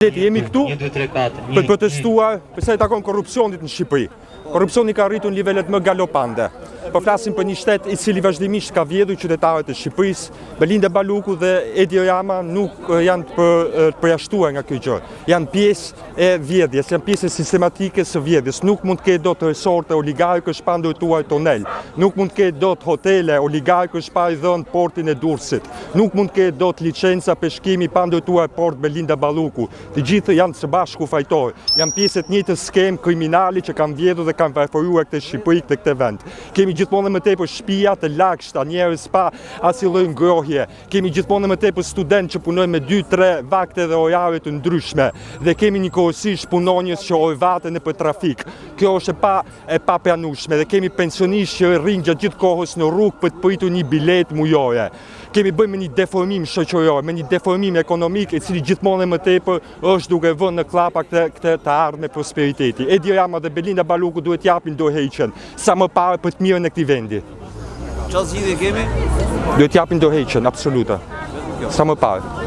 Jemi këtu për të protestuar për sa i takon korrupsionit në Shqipëri. Korrupsioni ka arritur në nivelet më galopante. Po flasim për një shtet i cili vazhdimisht ka vjedhur qytetarët e Shqipërisë. Belinda Baluku dhe Edi Rama nuk janë të përjashtuar nga kjo gjë. Janë pjesë e vjedhjes, janë pjesë sistematike së vjedhjes. Nuk mund të ketë dot resorte oligarkësh pa ndërtuar tonel. Nuk mund të ketë dot hotele oligarkësh pa i dhënë portin e Durrësit. Nuk mund të ketë dot licenca peshkimi pa ndërtuar port Belinda Baluku. Të gjithë janë së bashku fajtorë. Janë pjesë të njëjtës skem kriminali që kanë vjedhur dhe kanë përforuar këtë Shqipëri, këtë vend. Kemi gjithmonë më tepër shtëpia të lagshta, njerëz pa asnjë lloj ngrohje. Kemi gjithmonë më tepër student që punojnë me 2-3 vakte dhe orare të ndryshme dhe kemi njëkohësisht punonjës që orvaten për trafik. Kjo është e papranueshme dhe kemi pensionistë që rrinë gjatë gjithë kohës në rrugë për të pritur një bilet mujore. Kemi bëjmë një deformim shoqëror, me një deformim ekonomik i cili gjithmonë më tepër është duke vënë në klapa këtë të ardhme prosperiteti. Edi Rama dhe Belinda Baluku duhet japin dorëheqjen sa më parë për të mirën e këtij vendi. Çfarë zgjidhje kemi? Duhet japin dorëheqjen absolute. Sa më parë.